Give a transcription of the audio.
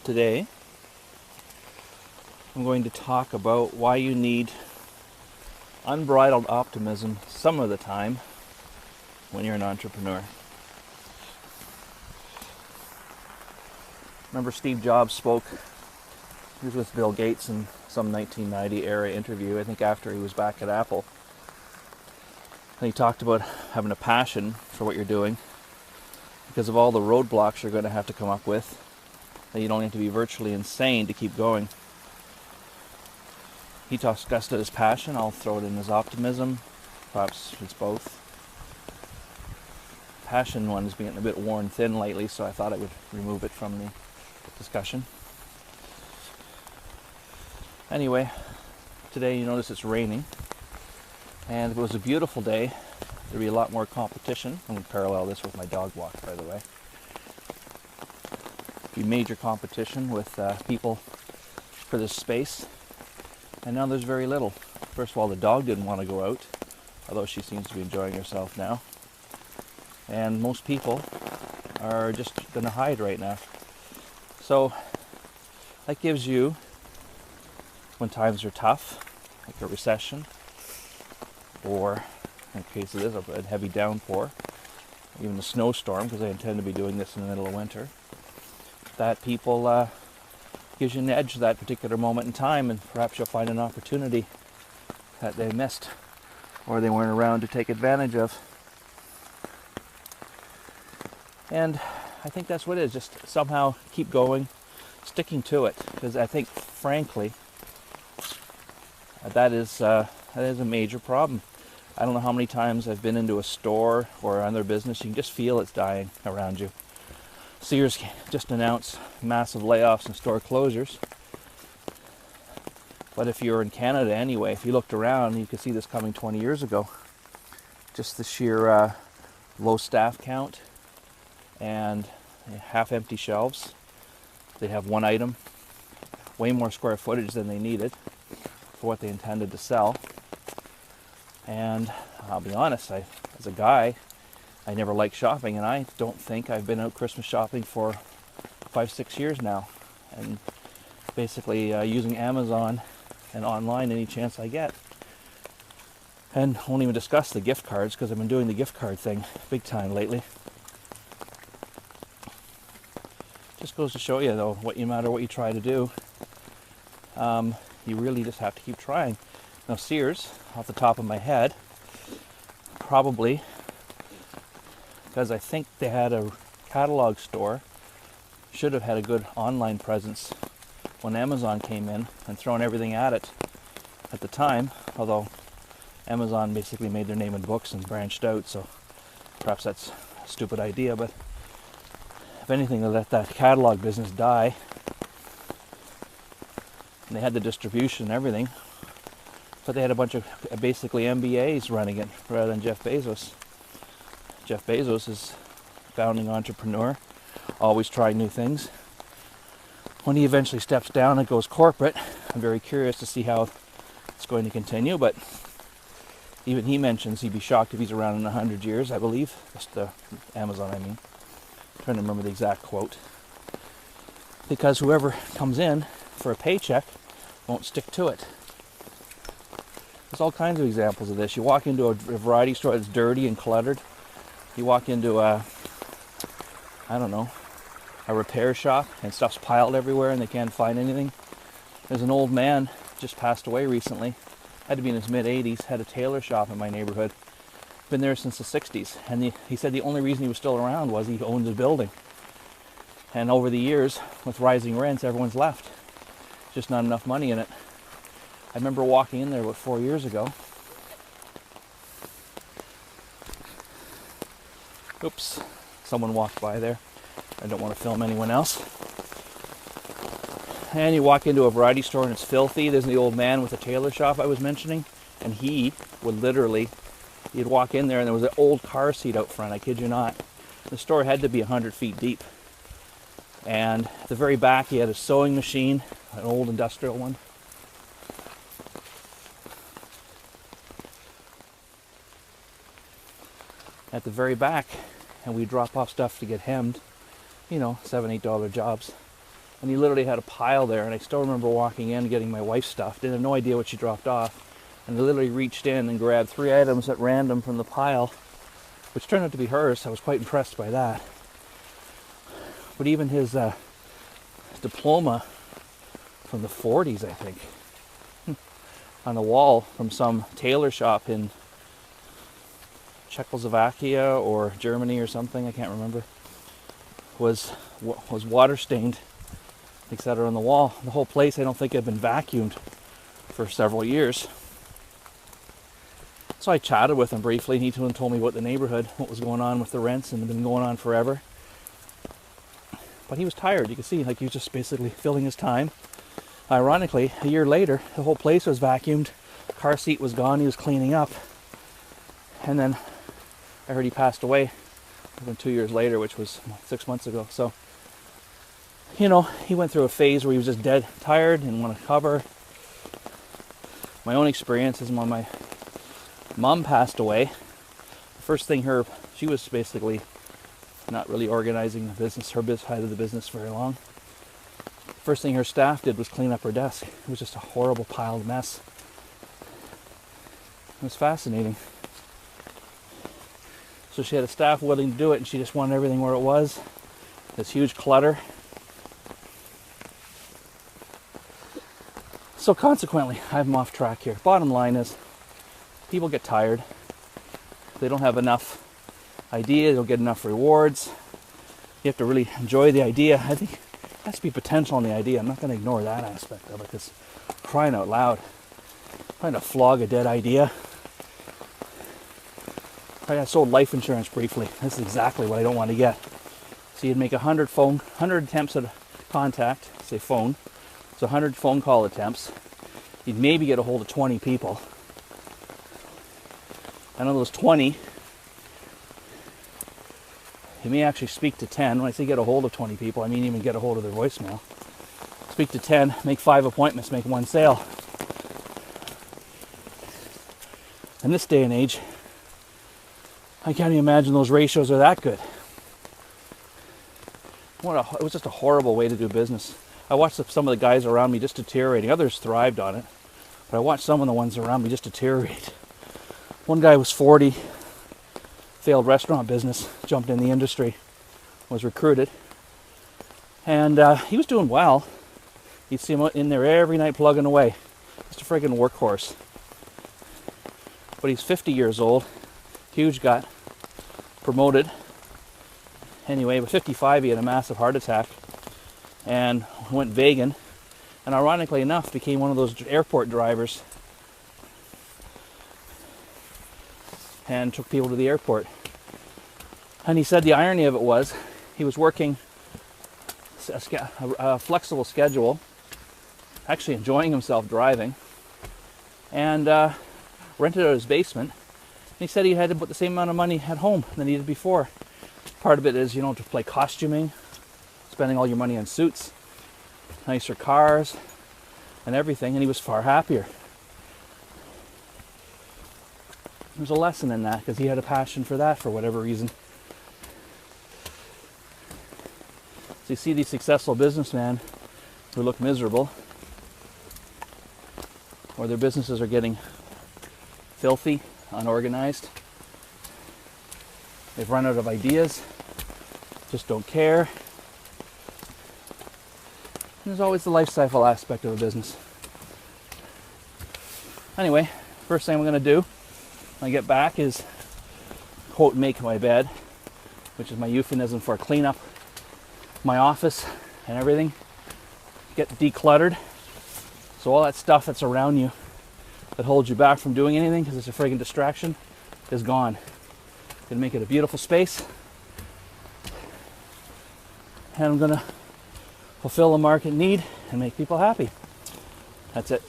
Today I'm going to talk about why you need unbridled optimism some of the time when you're an entrepreneur. Remember Steve Jobs spoke, he was with Bill Gates in some 1990 era interview, I think after he was back at Apple. And he talked about having a passion for what you're doing because of all the roadblocks you're going to have to come up with, that you don't have to be virtually insane to keep going. He discussed it as passion. I'll throw it in as optimism. Perhaps it's both. Passion one is being a bit worn thin lately, so I thought I would remove it from the discussion. Anyway, today you notice it's raining, and if it was a beautiful day, there'd be a lot more competition. I'm going to parallel this with my dog walk, by the way. Be major competition with people for this space, and now there's very little. First of all, the dog didn't want to go out, although she seems to be enjoying herself now. And most people are just going to hide right now. So that gives you, when times are tough, like a recession, or in the case of this, a heavy downpour, even a snowstorm, because I intend to be doing this in the middle of winter, that people gives you an edge to that particular moment in time, and perhaps you'll find an opportunity that they missed or they weren't around to take advantage of. And I think that's what it is, just somehow keep going, sticking to it, because I think, frankly, that is a major problem. I don't know how many times I've been into a store or another business, you can just feel it's dying around you. Sears just announced massive layoffs and store closures. But if you're in Canada anyway, if you looked around, you could see this coming 20 years ago. Just the sheer low staff count and half-empty shelves. They have one item, way more square footage than they needed for what they intended to sell. And I'll be honest, as a guy, I never liked shopping, and I don't think I've been out Christmas shopping for 5-6 years now. And basically using Amazon and online any chance I get. And won't even discuss the gift cards, because I've been doing the gift card thing big time lately. Just goes to show you, though, no matter what you try to do, you really just have to keep trying. Now Sears, off the top of my head, probably, because I think they had a catalog store, should have had a good online presence when Amazon came in and thrown everything at it at the time, although Amazon basically made their name in books and branched out, so perhaps that's a stupid idea, but if anything, they let that catalog business die. And they had the distribution and everything, but they had a bunch of basically MBAs running it rather than Jeff Bezos. Jeff Bezos is a founding entrepreneur, always trying new things. When he eventually steps down and goes corporate, I'm very curious to see how it's going to continue, but even he mentions he'd be shocked if he's around in 100 years, I believe. Just Amazon, I mean. I'm trying to remember the exact quote. Because whoever comes in for a paycheck won't stick to it. There's all kinds of examples of this. You walk into a variety store that's dirty and cluttered. You walk into a repair shop, and stuff's piled everywhere and they can't find anything. There's an old man, just passed away recently, had to be in his mid-80s, had a tailor shop in my neighborhood. Been there since the 60s. And he said the only reason he was still around was he owned the building. And over the years, with rising rents, everyone's left. Just not enough money in it. I remember walking in there about 4 years ago. Oops, someone walked by there. I don't want to film anyone else. And you walk into a variety store and it's filthy. There's the old man with the tailor shop I was mentioning. And he would literally, you'd walk in there and there was an old car seat out front, I kid you not. The store had to be 100 feet deep. And at the very back he had a sewing machine, an old industrial one. At the very back, and we drop off stuff to get hemmed, $7-8 jobs. And he literally had a pile there, and I still remember walking in, getting my wife's stuff. Didn't have no idea what she dropped off. And I literally reached in and grabbed 3 items at random from the pile, which turned out to be hers. I was quite impressed by that. But even his diploma from the 40s, I think, on the wall from some tailor shop in Czechoslovakia or Germany or something, I can't remember, was water stained, etc. on the wall. The whole place, I don't think, had been vacuumed for several years. So I chatted with him briefly, and he told me about the neighborhood, what was going on with the rents, and it had been going on forever. But he was tired. You could see, like, he was just basically filling his time. Ironically, a year later, the whole place was vacuumed. Car seat was gone. He was cleaning up. And then I heard he passed away 2 years later, which was 6 months ago. So, you know, he went through a phase where he was just dead tired and want to cover. My own experience is when my mom passed away. The first thing she was basically not really organizing the business, her side of the business very long. First thing her staff did was clean up her desk. It was just a horrible piled mess. It was fascinating. So she had a staff willing to do it, and she just wanted everything where it was. This huge clutter. So consequently, I'm off track here. Bottom line is, people get tired. They don't have enough idea, they don't get enough rewards. You have to really enjoy the idea. I think there has to be potential in the idea. I'm not going to ignore that aspect of it, because crying out loud, trying to flog a dead idea. I sold life insurance briefly. This is exactly what I don't want to get. So you'd make 100 attempts at contact, say phone. So 100 phone call attempts. You'd maybe get a hold of 20 people. And of those 20, you may actually speak to 10. When I say get a hold of 20 people, I mean even get a hold of their voicemail. Speak to 10, make 5 appointments, make 1 sale. In this day and age, I can't even imagine those ratios are that good. It was just a horrible way to do business. I watched some of the guys around me just deteriorating. Others thrived on it. But I watched some of the ones around me just deteriorate. One guy was 40, failed restaurant business, jumped in the industry, was recruited. And he was doing well. You'd see him in there every night plugging away. Just a friggin' workhorse. But he's 50 years old, huge gut, promoted. Anyway, by 55 he had a massive heart attack and went vegan. And ironically enough, became one of those airport drivers and took people to the airport. And he said the irony of it was he was working a flexible schedule, actually enjoying himself driving, and rented out his basement. And he said he had to put the same amount of money at home than he did before. Part of it is, to play costuming, spending all your money on suits, nicer cars, and everything, and he was far happier. There's a lesson in that, because he had a passion for that for whatever reason. So you see these successful businessmen who look miserable, or their businesses are getting filthy, unorganized. They've run out of ideas, just don't care. And there's always the life cycle aspect of a business. Anyway, first thing I'm going to do when I get back is, quote, make my bed, which is my euphemism for clean up my office and everything. Get decluttered. So all that stuff that's around you that holds you back from doing anything because it's a friggin' distraction is gone. Gonna make it a beautiful space. And I'm gonna fulfill a market need and make people happy. That's it.